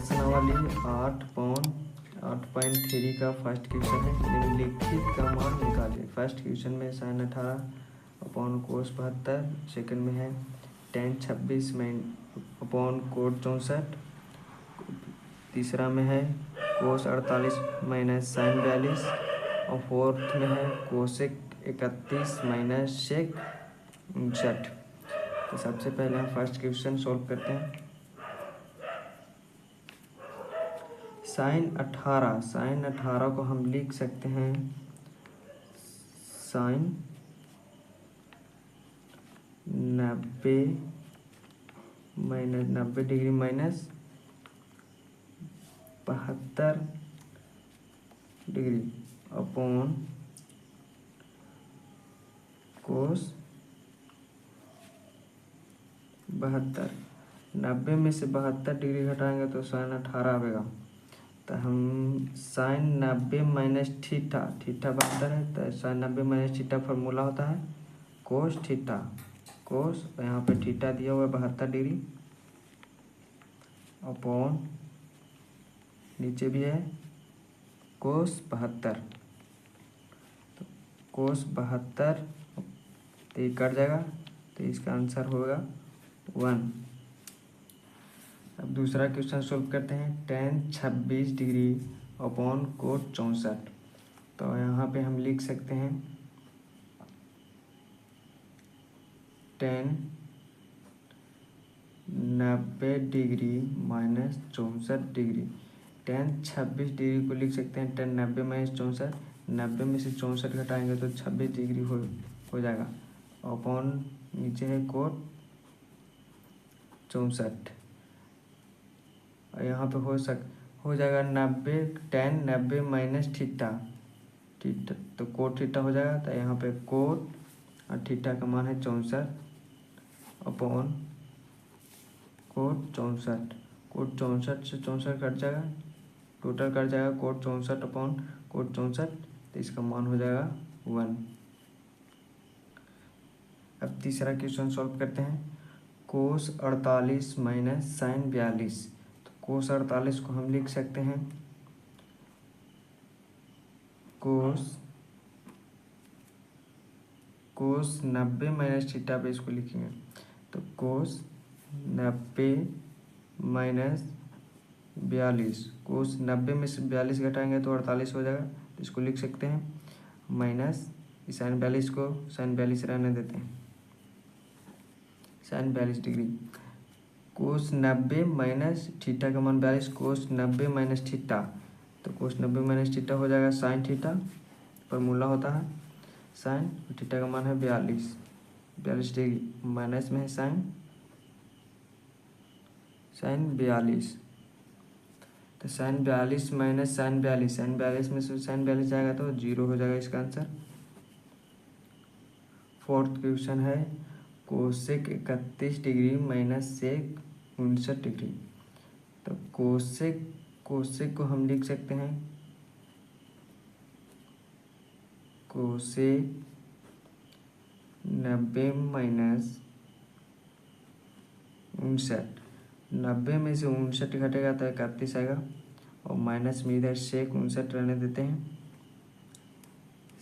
प्रश्नावली 8.3 का first question है। निम्नलिखित का मान निकालिए। फर्स्ट क्वेश्चन में sin 18 अपॉन कोस 72, सेकंड में है tan 26 अपॉन कोट 64, तीसरा में है कोस 48 माइनस sin 42 और फोर्थ में है कोसेक 31 माइनस सेक 59। तो सबसे पहले हम फर्स्ट क्वेश्चन सॉल्व करते हैं। sin 18 को हम लिख सकते हैं sin 90 degree minus 72 degree upon कोस 72। 90 में से 72 डिग्री घटाएंगे तो sin 18 आएगा। तो हम sin 90 माइनस थीटा 72 है, तो sin 90 माइनस थीटा फार्मूला होता है कोस थीटा। कोस यहाँ पे थीटा दिया हुआ है 72 डिग्री अपॉन नीचे भी है कोस 72। तो कोस 72 तो ये कट जाएगा, तो इसका आंसर होगा 1। अब दूसरा क्वेश्चन सोल्व करते हैं। tan 26 degree upon coat 64। तो यहाँ पे हम लिख सकते हैं tan 90 degree minus 64 degree. tan 26 degree को लिख सकते हैं tan 90 माइनस 64। 90 में से 64 घटाएंगे तो 26 डिग्री हो जाएगा अपॉन नीचे है कोट 64। और यहाँ पे हो जाएगा 90 tan 90 माइनस थीटा तो कोट थीटा हो जाएगा। तो यहाँ पे कोट और थीटा का मान है 64 अपॉन कोट 64। कोट 64 से 64 कट जाएगा, टोटल कट जाएगा कोट 64 अपॉन कोट 64, तो इसका मान हो जाएगा 1। अब तीसरा क्वेश्चन सॉल्व करते हैं। कोस 48 माइनस sin 42। तो कोस 48 को हम लिख सकते हैं कोस 90 माइनस थीटा पे इसको लिखेंगे। तो कोस 90 माइनस 42। कोस 90 में से 42 घटाएंगे तो 48 हो जाएगा, तो इसको लिख सकते हैं माइनस sin 42 को sin 42 रहने देते हैं sin 42 डिग्री। कोस 90 माइनस थीटा का मान 42, कोस 90 माइनस थीटा, तो कोस 90 माइनस थीटा हो जाएगा sin थीटा, फॉर्मूला होता है sin, थीटा का मान है 42 डिग्री, माइनस में है sin 42। तो sin 42 माइनस sin 42 में से sin 42 जाएगा तो 0 हो जाएगा इसका आंसर। फोर्थ क्वेश्चन है cosec 31 degree minus sec 59 degree. तो कोसेक को हम लिख सकते हैं कोसेक 90 माइनस 59। 90 में से 59 घटेगा तो 31 आएगा, और माइनस में इधर सेक 59 रहने देते हैं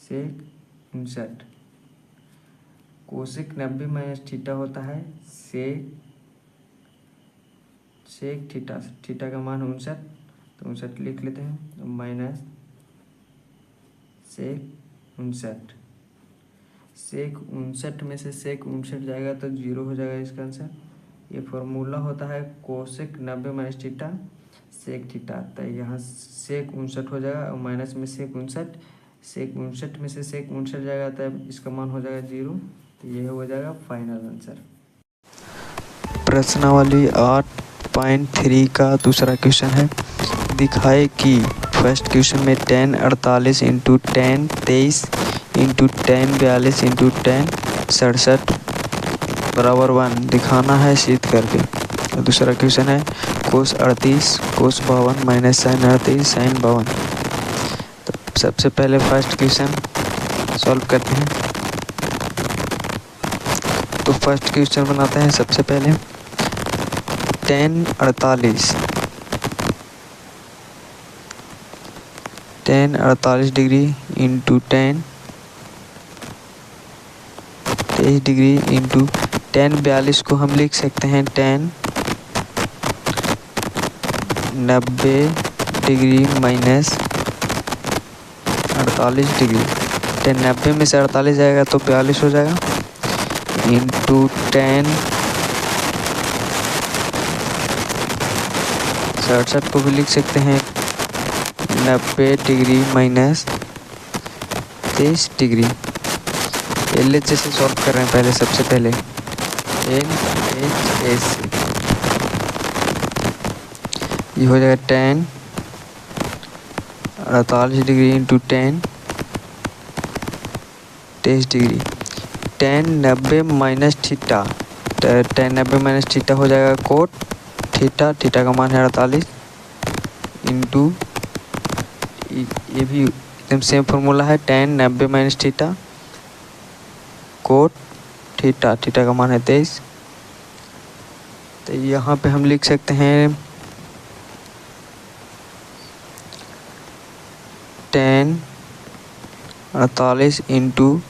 सेक 59। कोसेक 90 माइनस थीटा होता है सेक थीटा का मान 59, तो 59 लिख लेते हैं, माइनस सेक 59। सेक 59 में से सेक 59 जाएगा तो 0 हो जाएगा इसका आंसर। ये फॉर्मूला होता है cosec 90 minus theta sec theta. तो यहाँ सेक 59 हो जाएगा और माइनस में सेक 59, सेक 59 में से सेक 59 जाएगा तो इसका मान हो जाएगा 0। तो ये हो जाएगा फाइनल आंसर। प्रश्नावली 8.3 का दूसरा क्वेश्चन है। दिखाए कि फर्स्ट क्वेश्चन में tan 48 into tan 23 into tan 42 into tan 67 बराबर 1 दिखाना है सिद्ध करके। दूसरा क्वेश्चन है कोस 38 कोस 52 माइनस sin 38 sin 52। तो सबसे पहले फर्स्ट क्वेश्चन सॉल्व करते हैं। तो फर्स्ट क्वेश्चन बनाते हैं। सबसे पहले tan 48 ten 48 degree into 10 23 degree into 10 42 को हम लिख सकते हैं 10 90 डिग्री माइनस 48 डिग्री। 10 90 में से 48 जाएगा तो 42 हो जाएगा इंटू 10 67 को भी लिख सकते हैं 90 डिग्री माइनस 23 डिग्री। LHS से सॉल्व कर रहे हैं पहले, सबसे पहले LHS ये हो जाएगा 10 48 degree into 10 23 degree. 10 90 minus theta, 10 90 minus theta हो जाएगा कोट थीटा, थीटा का मान है 48 इंटू ये भी एकदम सेम फॉर्मूला है 10 90 minus theta cot theta, theta का मान है 23। तो यहाँ पे हम लिख सकते हैं 10 48 इंटू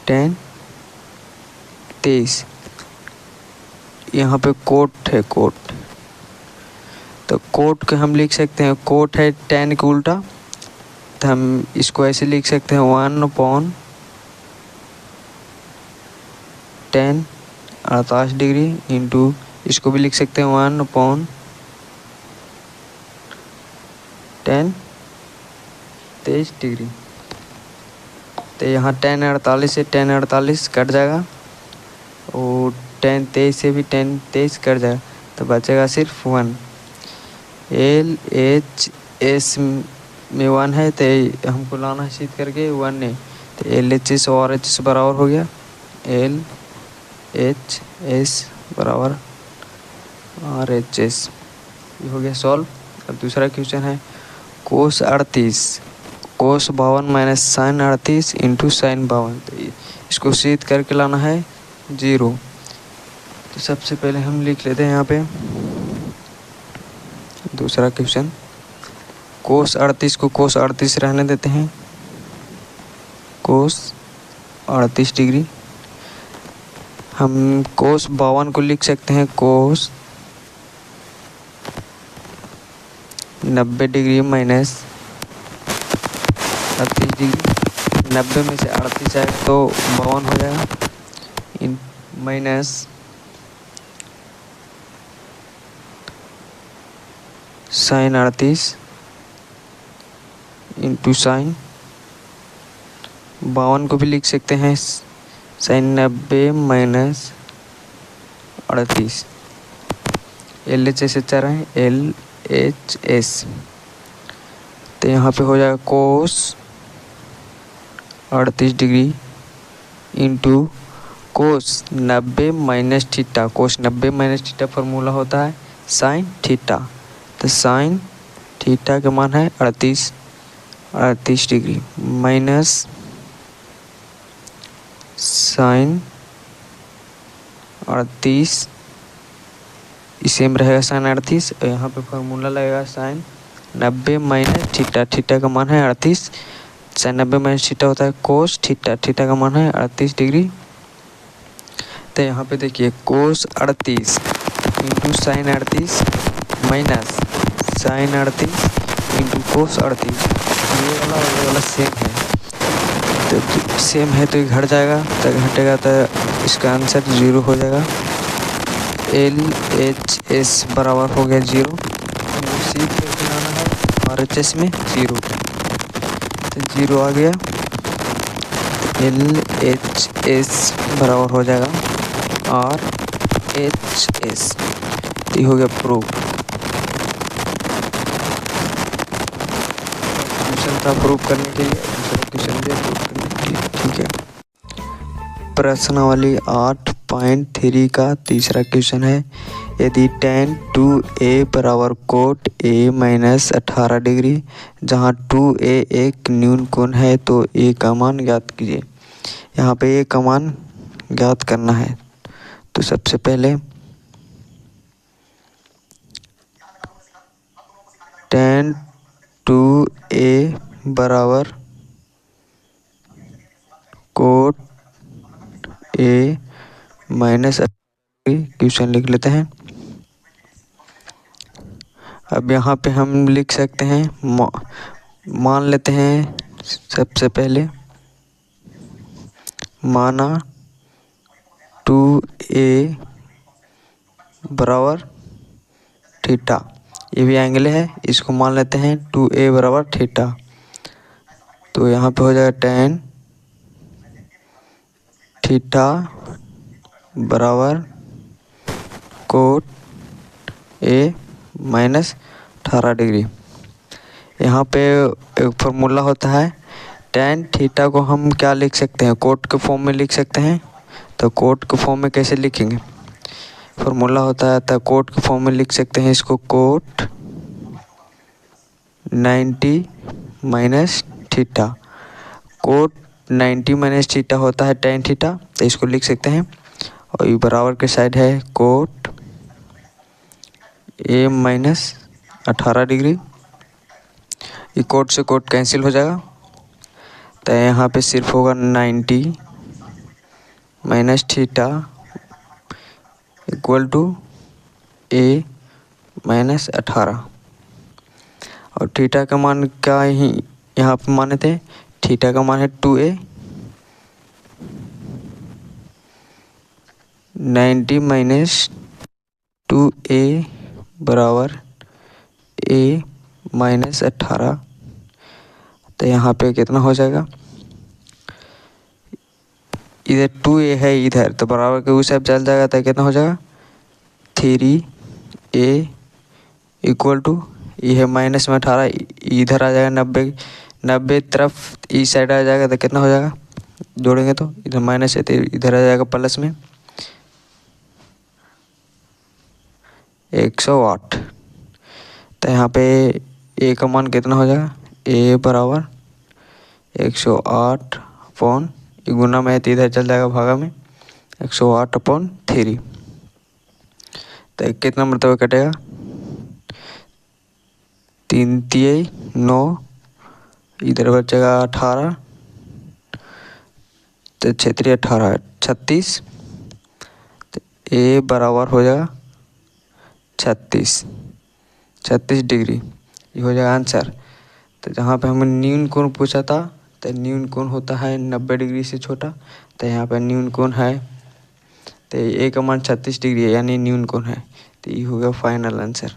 10 23। यहाँ पे कोट है कोट, तो कोट को हम लिख सकते हैं, कोट है 10 के उल्टा, तो हम इसको ऐसे लिख सकते हैं 1/10 48 डिग्री इंटू इसको भी लिख सकते हैं 1/10 23 डिग्री। तो यहाँ 10 48 से 10 48 कट जाएगा और 10 23 से भी 10 23 कट जाएगा, तो बचेगा सिर्फ 1। LHS में 1 है तो हमको लाना है सीध करके 1 है, तो LHS और RHS बराबर हो गया LHS बराबर RHS। ये हो गया सॉल्व। अब दूसरा क्वेश्चन है कोस 38 कोस 52 माइनस साइन 38 इंटू साइन 52, तो इसको सीध करके लाना है 0। तो सबसे पहले हम लिख लेते हैं यहाँ पे दूसरा क्वेश्चन, कोस 38 को कोस 38 रहने देते हैं, कोस 38 डिग्री। हम कोस 52 को लिख सकते हैं कोस 90 डिग्री माइनस 38 डिग्री। 90 में से 38 आए तो 52 हो जाएगा माइनस साइन 38 इंटू साइन 52 को भी लिख सकते हैं साइन 90 माइनस 38। LHS से चल रहे हैं LHS, तो यहाँ पे हो जाएगा cos 38 degree into cos 90 minus theta, cos 90 minus theta formula होता है साइन थीटा, तो साइन थीटा का मान है 38 डिग्री माइनस साइन 38 इसी में रहेगा साइन 38, और यहाँ पे फार्मूला लगेगा साइन 90 माइनस थीटा, थीटा का मान है 38, साइन 90 माइनस थीटा होता है कोस थीटा, थीटा का मान है 38 डिग्री। तो यहाँ पे देखिए cos 38 into sine 38 minus sine 38 into cos 38, ये वाला सेम है, तो सेम है तो ये घट जाएगा, तो घटेगा तो इसका आंसर 0 हो जाएगा। LHS बराबर हो गया 0, सीध करके लाना है RHS में 0, तो 0 आ गया। LHS बराबर हो जाएगा RHS, ये हो गया प्रूफ। क्वेश्चन था प्रूफ करने के लिए, दूसरा क्वेश्चन दिया प्रूफ करने के लिए, ठीक है। प्रश्नावली 8.3 का तीसरा क्वेश्चन है, यदि tan 2a बराबर कोट a माइनस 18 डिग्री जहाँ 2a एक न्यून कोण है तो a का मान ज्ञात कीजिए। यहाँ पे a का मान ज्ञात करना है, तो सबसे पहले tan बराबर कोट ए माइनस क्वेश्चन लिख लेते हैं। अब यहाँ पे हम लिख सकते हैं, मान लेते हैं सबसे पहले, माना 2a बराबर थीटा, ये भी एंगल है, इसको मान लेते हैं 2a बराबर थीटा। तो यहाँ पे हो जाएगा tan थीटा बराबर कोट ए माइनस 18 डिग्री। यहाँ पे एक फॉर्मूला होता है, tan थीटा को हम क्या लिख सकते हैं, कोट के फॉर्म में लिख सकते हैं। तो कोट के फॉर्म में कैसे लिखेंगे, फॉर्मूला होता है, तो कोट के फॉर्म में लिख सकते हैं इसको, cot 90 minus theta. Cot 90 minus theta होता है tan थीटा, तो इसको लिख सकते हैं। और ये बराबर के साइड है कोट ए माइनस 18 डिग्री। ये कोट से कोट कैंसिल हो जाएगा, तो यहाँ पे सिर्फ होगा 90 minus theta equal to A minus 18। और थीटा का मान क्या ही यहाँ पे माने थे, थीटा का मान है 2a, 90 माइनस 2a बराबर a माइनस 18। तो यहाँ पे कितना हो जाएगा, इधर 2a है इधर, तो बराबर के उस साइड चल जाएगा, तो कितना हो जाएगा 3a इक्वल टू, ये है माइनस में 18, इधर आ जाएगा 90 तरफ इस साइड आ जाएगा, तो कितना हो जाएगा, जोड़ेंगे तो इधर माइनस है, तो इधर आ जाएगा प्लस में 108। तो यहाँ पे a का मान कितना हो जाएगा, a बराबर 108 अपॉन, ये गुना में है तो इधर चल जाएगा भागा में 108/3। तो कितना मरतबा कटेगा, 3 तिये 9, इधर बचेगा 18, तो 6 18 36। तो a बराबर हो जाएगा 36 डिग्री, ये हो जाएगा आंसर। तो जहाँ पे हमें न्यून कोण पूछा था, तो न्यून कोण होता है 90 डिग्री से छोटा, तो यहाँ पे न्यून कोण है, तो a का मान 36 डिग्री है, यानी न्यून कोण है। तो ये हो गया फाइनल आंसर।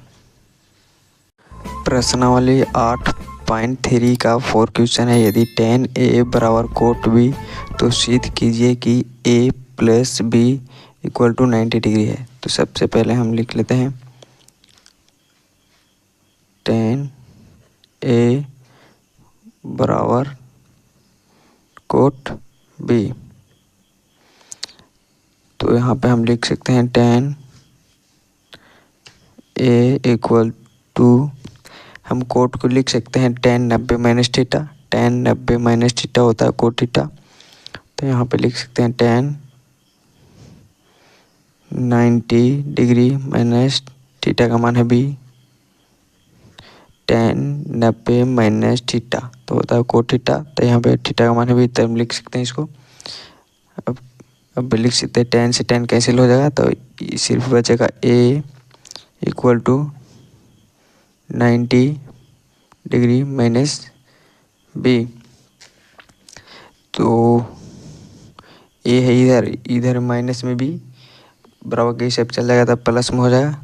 प्रश्नावली 8.3 का 4 क्वेश्चन है, यदि tan a बराबर कोट b तो सिद्ध कीजिए कि a plus b equal to 90 degree है। तो सबसे पहले हम लिख लेते हैं tan a बराबर कोट b। तो यहाँ पे हम लिख सकते हैं tan a इक्वल टू, हम कोट को लिख सकते हैं tan 90 minus theta, tan 90 minus theta होता है कोट थीटा। तो यहाँ पे लिख सकते हैं tan 90 डिग्री माइनस थीटा का मान है b, tan 90 माइनस थीटा तो होता है कोट थीटा, तो यहाँ पे थीटा का मान है b, तो हम लिख सकते हैं इसको। अब लिख सकते हैं tan से tan कैंसिल हो जाएगा, तो सिर्फ बचेगा a equal to 90 degree minus b। तो a है इधर माइनस में b, बराबर के हिसाब चल जाएगा, तब प्लस में हो जाएगा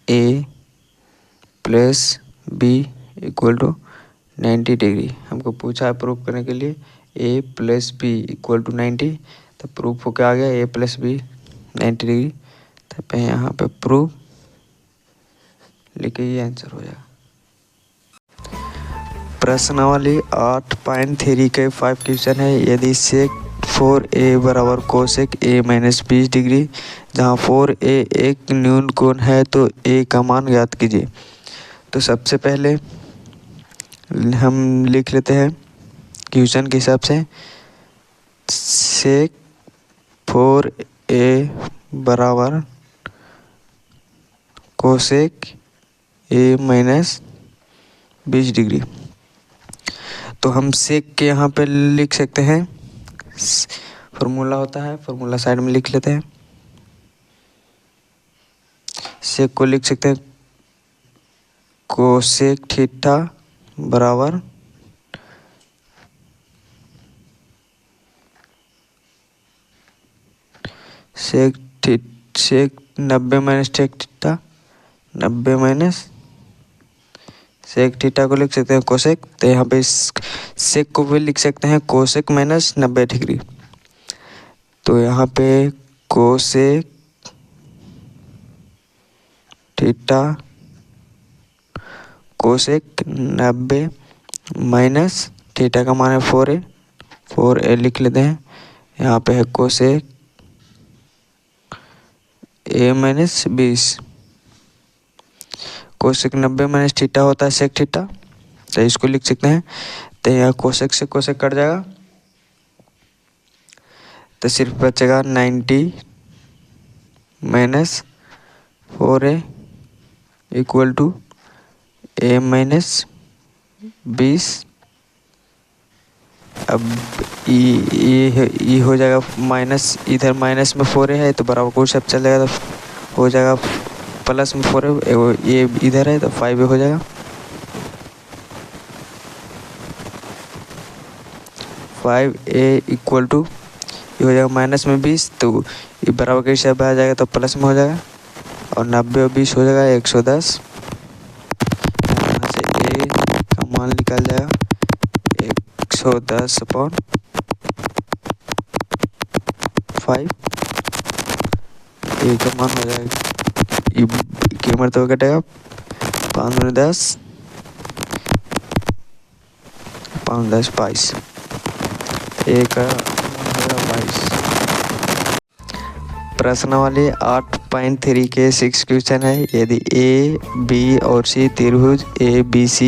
a plus b equal to 90 degree. हमको पूछा है प्रूफ करने के लिए a plus b equal to 90, तो प्रूफ होकर आ गया a प्लस b 90 डिग्री। तो यहाँ पे प्रूफ लिखे, ये आंसर हो जाएगा। प्रश्नावली 8.3 के 5 क्वेश्चन है, यदि sec 4a बराबर कोसेक a माइनस 20 डिग्री, जहाँ 4a एक न्यून कोण है, तो a का मान ज्ञात कीजिए। तो सबसे पहले हम लिख लेते हैं क्वेश्चन के हिसाब से, sec 4a बराबर कोसेक a माइनस 20 डिग्री। तो हम सेक के यहाँ पे लिख सकते हैं, फॉर्मूला होता है, फॉर्मूला साइड में लिख लेते हैं। सेक को लिख सकते हैं कोसेक थीटा बराबर सेक 90 माइनस टेक थीटा, 90 माइनस सेक थीटा को लिख सकते हैं कोसेक। तो यहाँ पे सेक को भी लिख सकते हैं कोसेक माइनस 90 डिग्री। तो यहाँ पे cosec theta cosec 90 minus theta का मान है 4a लिख लेते हैं। यहाँ पे है cosec a minus 20। Cosec 90 minus theta होता है सेक थीटा, तो इसको लिख सकते हैं। तो यहाँ कोसेक से कोसेक कट जाएगा, तो सिर्फ बचेगा 90 minus 4a equal to a minus 20। अब ये हो जाएगा माइनस, इधर माइनस में 4a है तो बराबर कोई सब चल जाएगा, तो हो जाएगा प्लस में 4a, ये इधर है तो 5a हो जाएगा। 5a इक्वल टू ये हो जाएगा माइनस में 20, तो ये बराबर के हिसाब आ जाएगा तो प्लस में हो जाएगा, और 90 और 20 हो जाएगा 110। यहाँ से a का मान निकल जाएगा 110/5। a का मान हो जाएगा, ये मरतबा कटेगा 5 में 10, 5 10 22, a का मान हो जाएगा 22। प्रश्नावली 8.3 के 6 क्वेश्चन है। यदि a b और c त्रिभुज a b c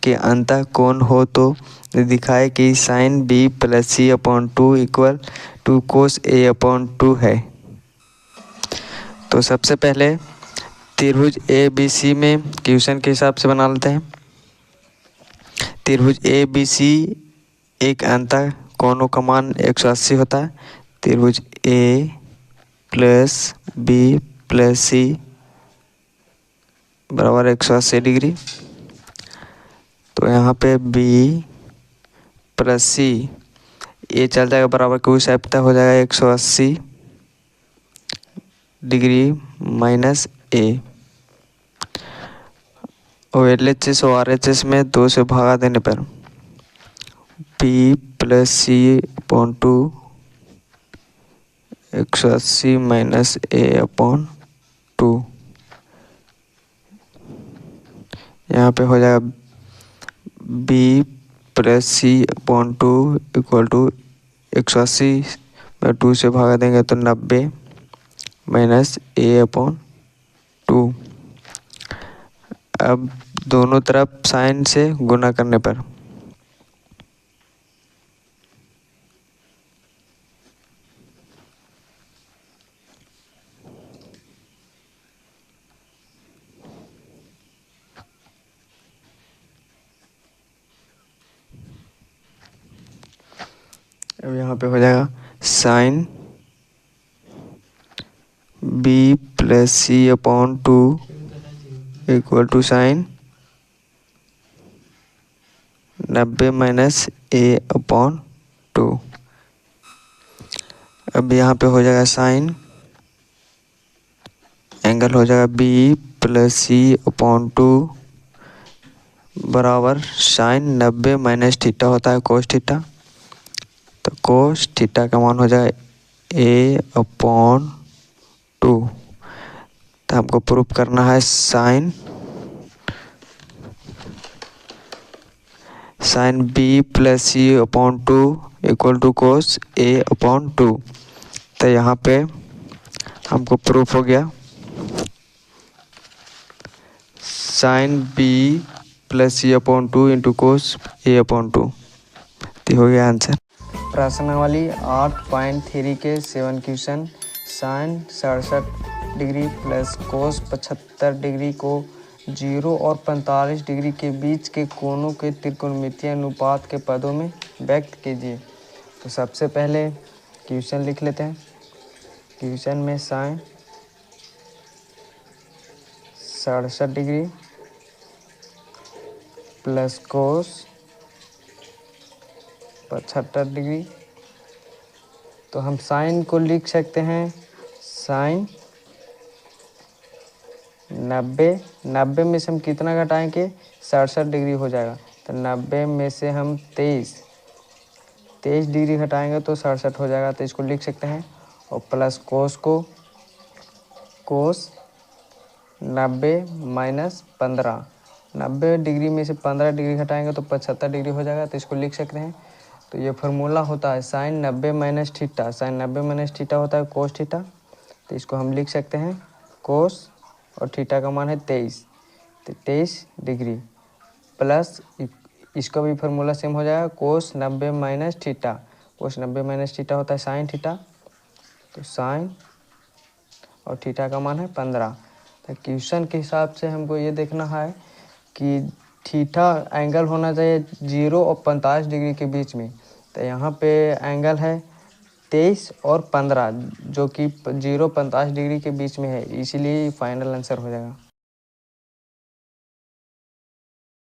के अंतः कोण हो तो दिखाए कि sin b plus c upon 2 equal to cos a upon 2 है। तो सबसे पहले त्रिभुज ए बी सी में क्वेश्चन के हिसाब से बना लेते हैं। त्रिभुज ए बी सी एक अंतः कोणों का मान 180 होता है। त्रिभुज ए प्लस बी प्लस सी बराबर 180 डिग्री। तो यहाँ पे बी प्लस सी ये चल जाएगा बराबर कोई साइपता हो जाएगा 180 डिग्री माइनस ए, और LHS और RHS में 2 से भागा देने पर B plus C upon 2 180 minus A upon 2, यहाँ पे हो जाएगा B plus C upon 2 equal to 180 में 2 से भागा देंगे तो 90 माइनस ए अपॉन 2। अब दोनों तरफ साइन से गुना करने पर अब यहाँ पे हो जाएगा sine B plus C upon 2 equal to sine 90 minus A upon 2। अब यहाँ पे हो जाएगा साइन एंगल हो जाएगा बी प्लस सी अपॉन 2 बराबर साइन 90 माइनस थीटा होता है कोस थीटा, तो कोस थीटा का मान हो जाएगा ए अपॉन 2। तो हमको प्रूफ करना है sine B plus C upon 2 equal to cos A upon 2। तो यहाँ पे हमको प्रूफ हो गया sine B plus C upon 2 into cos A upon 2। तो हो गया आंसर। प्रश्नावली 8.3 के 7 question. Sine 67 degree plus cos 75 degree को 0 और 45 डिग्री के बीच के कोणों के त्रिकोणमितीय अनुपात के पदों में व्यक्त कीजिए। तो सबसे पहले क्वेश्चन लिख लेते हैं। क्वेश्चन में sine 67 degree plus cos 75 degree. तो हम साइन को लिख सकते हैं साइन 90 में से हम कितना घटाएंगे 67 डिग्री हो जाएगा। तो 90 में से हम 23 डिग्री घटाएंगे तो 67 हो जाएगा। तो इसको लिख सकते हैं। और प्लस कोस को कोस 90 माइनस 15, 90 डिग्री में से 15 डिग्री घटाएंगे तो 75 डिग्री हो जाएगा। तो इसको लिख सकते हैं। तो ये फार्मूला होता है sine 90 minus theta. Sine 90 minus theta होता है कोस थीटा। तो इसको हम लिख सकते हैं कोस और थीटा का मान है 23, तो 23 डिग्री प्लस इसका भी फार्मूला सेम हो जाएगा कोस 90 minus theta. Cos 90 minus theta होता है साइन थीटा। तो साइन और थीटा का मान है 15। तो क्वेश्चन के हिसाब से हमको ये देखना है कि थीटा एंगल होना चाहिए 0 और 45 डिग्री के बीच में। तो यहाँ पे एंगल है 23 और 15 जो कि 0-45 डिग्री के बीच में है, इसीलिए फाइनल आंसर हो जाएगा।